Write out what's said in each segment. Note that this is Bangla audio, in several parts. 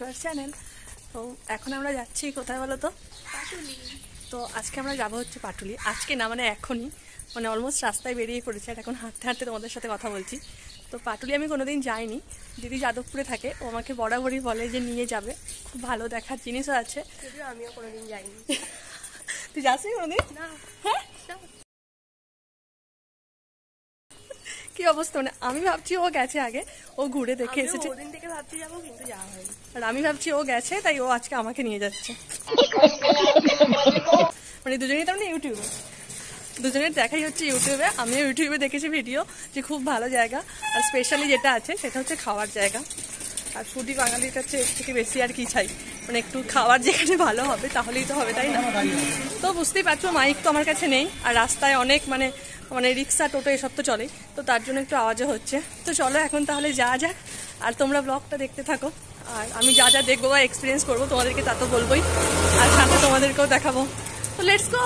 Two our channel. তো এখন আমরা যাচ্ছি কোথায় বলো তো? পাটুলি। তো আজকে আমরা যাবো হচ্ছে পাটুলি। আজকে না, মানে এখনই, মানে অলমোস্ট রাস্তায় বেরিয়ে পড়েছে আর এখন হাঁটতে হাঁটতে তোমাদের সাথে কথা বলছি। তো পাটুলি আমি কোনোদিন যাইনি, দিদি যাদবপুরে থাকে, ও আমাকে বরাবরই বলে যে নিয়ে যাবে, খুব ভালো দেখার জিনিসও আছে। যদিও আমিও কোনোদিন যাইনি। তুই যাসনি কোনোদিন? না। হ্যাঁ, কি অবস্থা, মানে আমি ভাবছি ও গেছে আগে, ও ঘুরে দেখে এসেছে, ওদিন থেকে ভাবতে যাবো কিন্তু যাওয়া হয়নি। আর আমি ভাবছি ও গেছে তাই ও আজকে আমাকে নিয়ে যাচ্ছে। মানে দুজনেই তার মানে ইউটিউবে, দুজনের দেখাই হচ্ছে ইউটিউবে। আমিও ইউটিউবে দেখেছি ভিডিও যে খুব ভালো জায়গা, আর স্পেশালি যেটা আছে সেটা হচ্ছে খাওয়ার জায়গা। আর ফুডি বাঙালির কাছে এর থেকে বেশি আর কি চাই, মানে একটু খাওয়ার যেখানে ভালো হবে তাহলেই তো হবে, তাই না? তো বুঝতেই পারছো মাইক তো আমার কাছে নেই, আর রাস্তায় অনেক মানে মানে রিক্সা টোটো এসব তো চলেই, তো তার জন্য একটু আওয়াজও হচ্ছে। তো চলো এখন তাহলে যাওয়া যাক, আর তোমরা ব্লগটা দেখতে থাকো, আর আমি যা যা দেখবো বা এক্সপিরিয়েন্স করবো তোমাদেরকে তা তো বলবোই, আর সাথে তোমাদেরকেও দেখাবো। তো লেটস গো।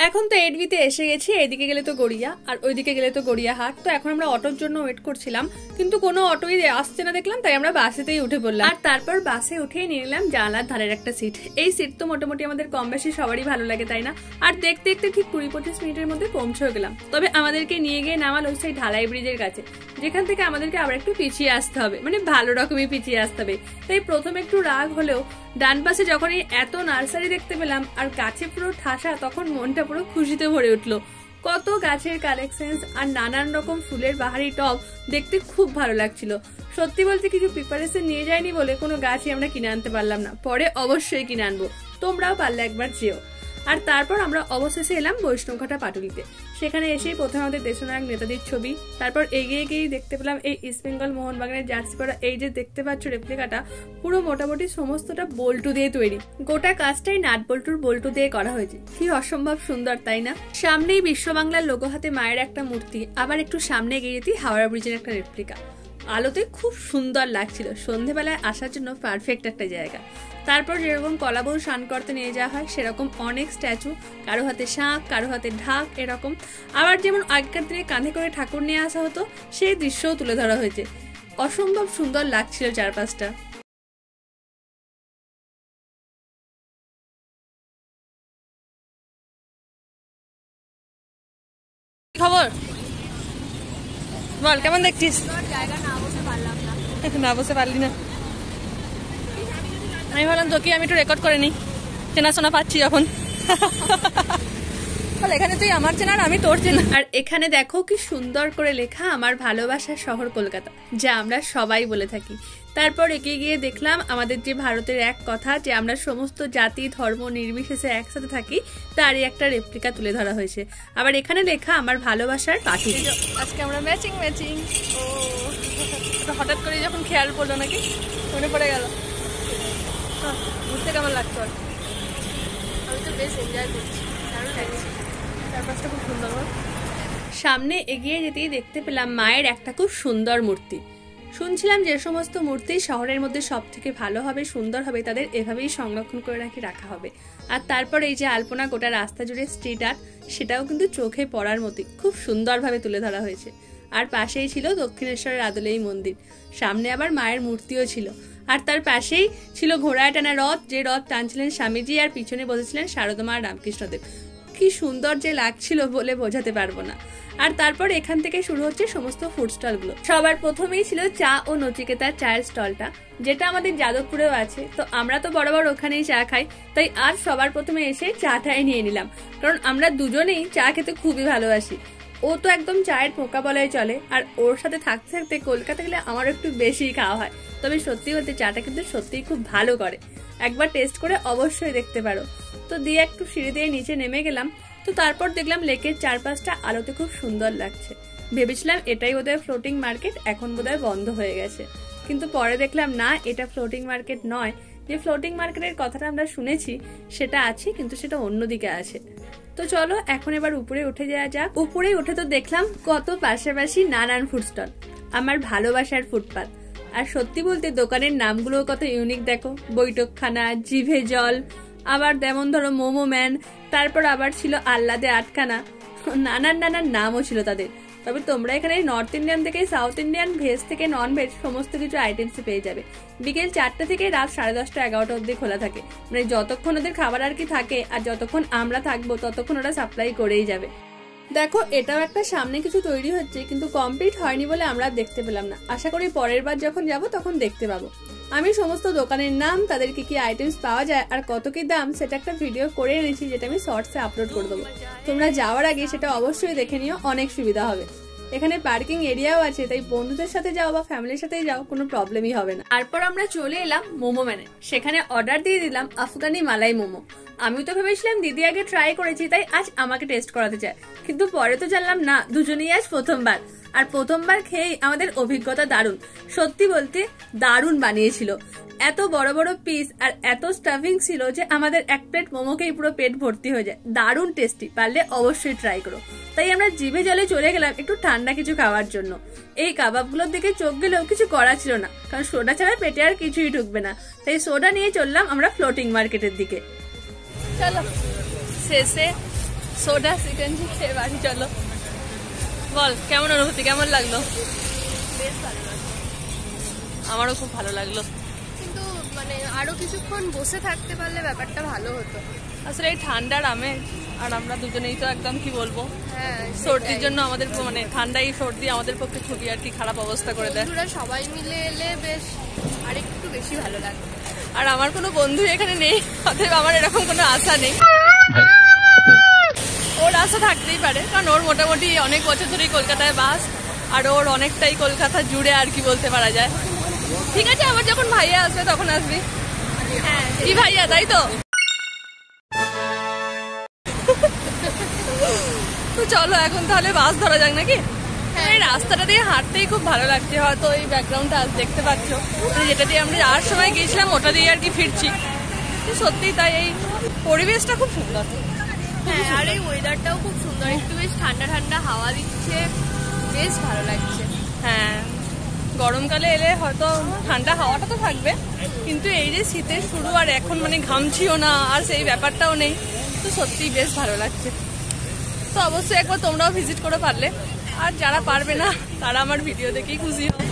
এখন তো এডভিতে এসে গেছি, এদিকে গেলে তো গড়িয়া আর ওইদিকে গেলে তো গড়িয়াহাট। তো এখন আমরা অটোর জন্য ওয়েট করছিলাম, কিন্তু কোনো অটোই আসছে না দেখলাম, তাই আমরা বাসেতেই উঠে পড়লাম। আর তারপর বাসে উঠেই নিয়ে নিলাম জানালার ধারের একটা সিট। এই সিট তো মোটামুটি আমাদের কম বেশি সবারই ভালো লাগে, তাই না? আর দেখতে দেখতে ঠিক 20-25 মিনিটের মধ্যে পৌঁছেও গেলাম। তবে আমাদেরকে নিয়ে গিয়ে নামালো সেই ঢালাই ব্রিজের কাছে, যেখান থেকে আমাদেরকে আবার একটু পিছিয়ে আসতে হবে, মানে ভালো রকমই পিছিয়ে আসতে হবে। তাই প্রথমে একটু রাগ হলেও ডান পাশে যখনই এত নার্সারি দেখতে পেলাম আর গাছে পুরো ঠাসা, তখন মনটা পুরো খুশিতে ভরে উঠলো। কত গাছের কালেকশন আর নানান রকম ফুলের বাহারি টব দেখতে খুব ভালো লাগছিল। সত্যি বলতে কিছু প্রিপারেশন নিয়ে যায়নি বলে কোনো গাছই আমরা কিনে আনতে পারলাম না, পরে অবশ্যই কিনে আনবো, তোমরাও পারলে একবার যেও। আর তারপর আমরা অবশেষে এলাম বৈষ্ণবঘাটা পাটুলিতে। সেখানে এসেই প্রথমে আমাদের দেশনায়ক নেতাজির ছবি, তারপর এগিয়ে গিয়েই দেখতে পেলাম এই ইস্ট বেঙ্গল মোহনবাগানের জার্সি পরা এই যে দেখতে পাচ্ছ রেপ্লিকাটা, পুরো মোটামুটি সমস্তটা বল্টু দিয়ে তৈরি, গোটা কাজটাই নাট বল্টুর বল্টু দিয়ে করা হয়েছে। কি অসম্ভব সুন্দর, তাই না? সামনেই বিশ্ব বাংলার লোগো হাতে মায়ের একটা মূর্তি, আবার একটু সামনে এগিয়ে যেতেই হাওড়া ব্রিজের একটা রেপ্লিকা। আলোতে খুব সুন্দর লাগছিল, সন্ধেবেলায় আসার জন্য পারফেক্ট একটা জায়গা। তারপর যেরকম কলাবউ স্নান করতে নিয়ে যাওয়া হয় সেরকম অনেক স্ট্যাচু, কারো হাতে শাঁখ, কারো হাতে ঢাক, এরকম। আবার যেমন আগেকার দিনে কাঁধে করে ঠাকুর নিয়ে আসা হতো সেই দৃশ্যও তুলে ধরা হয়েছে। অসম্ভব সুন্দর লাগছিল চারপাশটা। খবর বল, কেমন দেখছিস? জায়গা না বসে পারলাম না। না বসে পারলি না? আমি ভাবলাম তোকে আমি একটু রেকর্ড করে নিই, চেনাশোনা পাচ্ছি যখন। এখানে তুই আমার চেনা আর আমি তোর চেনা। আর এখানে দেখো কি সুন্দর করে লেখা আমার ভালোবাসার শহর কলকাতা, যা আমরা সবাই বলে থাকি। তারপর এগিয়ে গিয়ে দেখলাম আমাদের যে ভারতের এক কথা, যে আমরা সমস্ত জাতি ধর্ম নির্বিশেষে একসাথে থাকি, তারই একটা রেপ্লিকা তুলে ধরা হয়েছে। আবার এখানে লেখা আমার ভালোবাসার পাটুলি। আজকে আমরা ম্যাচিং ম্যাচিং। ও হঠাৎ করে যখন খেয়াল পড়লো নাকি, মনে পড়ে গেল। ঘুরতে কেমন লাগতো? আমি তো বেশ এনজয় করছি, দারুণ লাগছে, চারপাশটা খুব সুন্দর। সামনে এগিয়ে যেতেই দেখতে পেলাম মায়ের একটা খুব সুন্দর মূর্তি। শুনছিলাম যে সমস্ত মূর্তি শহরের মধ্যে সব থেকে ভালো হবে, সুন্দর হবে, তাদের এভাবেই সংরক্ষণ করে রাখা হবে। আর তারপর এই যে আলপনা গোটা রাস্তা জুড়ে স্ট্রিট আর্ট, সেটাও কিন্তু চোখে পড়ার মতোই খুব সুন্দরভাবে তুলে ধরা হয়েছে। আর পাশেই ছিল দক্ষিণেশ্বরের আদলেই মন্দির, সামনে আবার মায়ের মূর্তিও ছিল। আর তার পাশেই ছিল ঘোড়ায় টানা রথ, যে রথ টানছিলেন স্বামীজি আর পিছনে বসেছিলেন শারদমা আর রামকৃষ্ণদেব। কি সুন্দর যে লাগছিল বলে বোঝাতে পারবো না। আর তারপর এখান থেকে শুরু হচ্ছে সমস্ত ফুড স্টলগুলো। সবার প্রথমেই ছিল চা ও নচিকেতার চায়ের স্টলটা, যেটা আমাদের যাদবপুরেও আছে। তো আমরা তো বরাবর ওখানেই চা খাই, তাই আর সবার প্রথমে এসে চাটাই নিয়ে নিলাম, কারণ আমরা দুজনেই চা খেতে খুবই ভালোবাসি। ও তো একদম চায়ের পোকা বলাই চলে, আর ওর সাথে থাকতে থাকতে কলকাতা গেলে আমার একটু বেশি খাওয়া হয়। তবে সত্যি বলতে চাটা কিন্তু সত্যিই খুব ভালো করে, একবার টেস্ট করে অবশ্যই দেখতে পারো। তো দিয়ে একটু সিঁড়ি দিয়ে নিচে নেমে গেলাম। তো তারপর দেখলাম লেকের চারপাশটা আলোতে খুব সুন্দর লাগছে। ভেবেছিলাম এটাই বোধহয় ফ্লোটিং মার্কেট, এখন বোধহয় বন্ধ হয়ে গেছে, কিন্তু পরে দেখলাম না, এটা ফ্লোটিং মার্কেট নয়। যে ফ্লোটিং মার্কেটের কথাটা আমরা শুনেছি সেটা আছে, কিন্তু সেটা অন্যদিকে আছে। তো চলো এখন এবার উপরে উঠে যাওয়া যাক। উপরে উঠে তো দেখলাম কত পাশাপাশি নানান ফুড স্টল, আমার ভালোবাসার ফুটপাত। আর সত্যি বলতে দোকানের নামগুলো কত ইউনিক দেখো, বৈঠকখানা, জিভে জল, আবার যেমন ধরো মোমো ম্যান, তারপর আবার ছিল আহ্লাদে আটখানা, নানান নানান নামও ছিল তাদের। তবে তোমরা এখানে নর্থ ইন্ডিয়ান থেকে সাউথ ইন্ডিয়ান, ভেজ থেকে নন ভেজ সমস্ত কিছু আইটেমস পেয়ে যাবে। বিকেল 4টা থেকে রাত 10:30 11টা অবধি খোলা থাকে, মানে যতক্ষণ ওদের খাবার আর কি থাকে আর যতক্ষণ আমরা থাকবো ততক্ষণ ওরা সাপ্লাই করেই যাবে। দেখো এটাও একটা সামনে কিছু তৈরি হচ্ছে, কিন্তু কমপ্লিট হয়নি বলে আমরা দেখতে পেলাম না। আশা করি পরের বার যখন যাব তখন দেখতে পাবো। আমি সমস্ত দোকানের নাম, তাদের কি কি আইটেমস পাওয়া যায় আর কত কি দাম সেটা একটা ভিডিও করে এনেছি, যেটা আমি শর্টসে আপলোড করে দেবো। তোমরা যাওয়ার আগে সেটা অবশ্যই দেখে নিও, অনেক সুবিধা হবে। এখানে পার্কিং এরিয়াও আছে, তাই বন্ধুদের সাথে যাও বা ফ্যামিলির সাথেই যাও কোনো প্রবলেমই হবে না। তারপর আমরা চলে এলাম মোমো ম্যানে, সেখানে অর্ডার দিয়ে দিলাম আফগানি মালাই মোমো। আমি তো ভেবেছিলাম দিদি আগে ট্রাই করেছি তাই আজ আমাকে টেস্ট করাতে চায়, কিন্তু পরে তো জানলাম না, দুজনেই আজ প্রথমবার। আর প্রথমবার খেয়েই আমাদের অভিজ্ঞতা দারুণ, সত্যি বলতে দারুণ বানিয়েছিল। এত বড় বড় পিস আর এত স্টাফিং ছিল যে আমাদের এক প্লেট মোমোকেই পুরো পেট ভর্তি হয়ে যায়। দারুণ টেস্টি, পারলে অবশ্যই ট্রাই করো। তাই আমরা জিভে জলে চলে গেলাম একটু ঠান্ডা কিছু খাওয়ার জন্য। এই কাবাবগুলোর দিকে চোখ গেলেও কিছু করা ছিল না, কারণ সোডা ছাড়া পেটে আর কিছুই ঢুকবে না। তাই সোডা নিয়ে চললাম আমরা ফ্লোটিং মার্কেটের দিকে। চলো শেষে সোডা সিকঞ্জি খেয়ে বাড়ি চলো। বল কেমন অনুভূতি, কেমন লাগলো? বেশ ভালো লাগলো, আমারও খুব ভালো লাগলো, কিন্তু মানে আরো কিছুক্ষণ বসে থাকতে পারলে ব্যাপারটা ভালো হতো। আসলে এই ঠান্ডার আমেজ, আর আমরা দুজনেই তো একদম কি বলবো, হ্যাঁ সর্দির জন্য আমাদের মানে ঠান্ডাই সর্দি আমাদের পক্ষে খুবই আর কি খারাপ অবস্থা করে দেয়। বন্ধুরা সবাই মিলে এলে বেশ আরেকটু বেশি ভালো লাগে। আর আমার কোনো বন্ধু এখানে নেই, অতএব আমার এরকম কোনো আশা নেই। ওর আশা থাকতেই পারে, কারণ ওর মোটামুটি অনেক বছর ধরেই কলকাতায় বাস, আর ওর অনেকটাই কলকাতা জুড়ে আর কি বলতে পারা যায়। ঠিক আছে, আবার যখন ভাইয়া আসবে তখন আসবি। হ্যাঁ কি ভাইয়া, তাই তো? তো চলো এখন তাহলে বাস ধরা যাক নাকি? এই রাস্তাটা দিয়ে হাঁটতেই খুব ভালো লাগছে, হয়তো এই ব্যাকগ্রাউন্ডটা আজ দেখতে পাচ্ছ, যেটা দিয়ে আমরা যাওয়ার সময় গিয়েছিলাম ওটা দিয়ে আর কি ফিরছি। সত্যি তাই এই পরিবেশটা খুব সুন্দর। হ্যাঁ, আর এই ওয়েদারটাও খুব সুন্দর, একটু বেশ ঠান্ডা ঠান্ডা হাওয়া দিচ্ছে, বেশ ভালো লাগছে। হ্যাঁ, গরমকালে এলে হয়তো ঠান্ডা হাওয়াটা তো থাকবে, কিন্তু এই যে শীতের শুরু আর এখন মানে ঘামছিও না আর সেই ব্যাপারটাও নেই, তো সত্যিই বেশ ভালো লাগছে। তো অবশ্যই একবার তোমরাও ভিজিট করে পারলে, আর যারা পারবে না তারা আমার ভিডিও দেখেই খুশি হবে।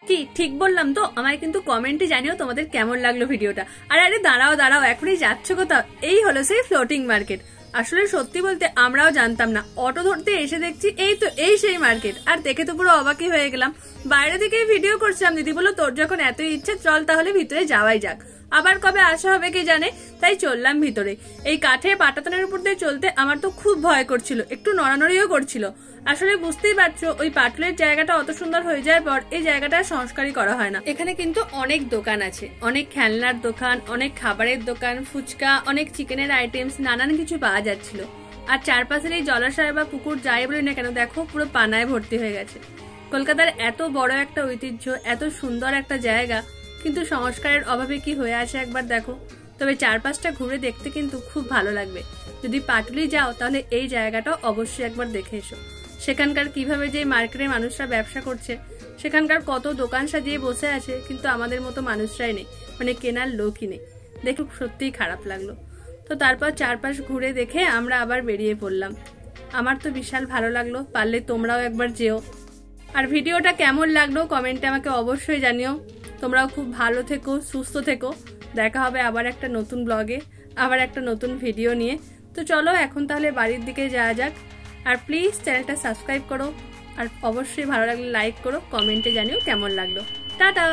কি ঠিক বললাম তো? আমায় কিন্তু কমেন্টে জানিও তোমাদের কেমন লাগলো ভিডিওটা। আর আরে দাঁড়াও দাঁড়াও, এখনই যাচ্ছ কোথাও? এই হলো সেই ফ্লোটিং মার্কেট। আসলে সত্যি বলতে আমরাও জানতাম না, অটো ধরতে এসে দেখছি এই তো এই সেই মার্কেট, আর দেখে তো পুরো অবাকই হয়ে গেলাম। বাইরে থেকেই ভিডিও করছিলাম, দিদি বললো তোর যখন এতই ইচ্ছে চল তাহলে ভিতরে যাওয়াই যাক। আবার কবে আসা হবে কে জানে, তাই চললাম ভিতরে। এই কাঠের পাটাতনের উপর দিয়ে চলতে আমার তো খুব ভয় করছিল, একটু নড়ানড়িও করছিল। আসলে বুঝতেই পারছো, ওই পাটুলের জায়গাটা অত সুন্দর হয়ে যাওয়ার পর এই জায়গাটা সংস্কারই করা হয় না। এখানে কিন্তু অনেক দোকান আছে, অনেক খেলনার দোকান, অনেক খাবারের দোকান, ফুচকা, অনেক চিকেনের আইটেমস, নানান কিছু পাওয়া যাচ্ছিল। আর চারপাশের এই জলাশয় বা পুকুর যাই বলি না কেন, দেখো পুরো পানায় ভর্তি হয়ে গেছে। কলকাতার এত বড় একটা ঐতিহ্য, এত সুন্দর একটা জায়গা, কিন্তু সংস্কারের অভাবে কি হয়ে আসে একবার দেখো। তবে চারপাশটা ঘুরে দেখতে কিন্তু খুব ভালো লাগবে। যদি পাটুলি যাও তাহলে এই জায়গাটাও অবশ্যই একবার দেখে এসো। সেখানকার কিভাবে যে মার্কেটের মানুষরা ব্যবসা করছে, সেখানকার কত দোকান সাজিয়ে বসে আছে, কিন্তু আমাদের মতো মানুষরাই নেই, মানে কেনার লোকই নেই। দেখে সত্যিই খারাপ লাগলো। তো তারপর চারপাশ ঘুরে দেখে আমরা আবার বেরিয়ে পড়লাম। আমার তো বিশাল ভালো লাগলো, পারলে তোমরাও একবার যেও। আর ভিডিওটা কেমন লাগলো কমেন্টে আমাকে অবশ্যই জানিও। তোমরাও খুব ভালো থেকো, সুস্থ থেকো। দেখা হবে আবার একটা নতুন ব্লগে, আবার একটা নতুন ভিডিও নিয়ে। তো চলো এখন তাহলে বাড়ির দিকে যাওয়া যাক। আর প্লিজ চ্যানেলটা সাবস্ক্রাইব করো, আর অবশ্যই ভালো লাগলে লাইক করো, কমেন্টে জানিও কেমন লাগলো। টাটা।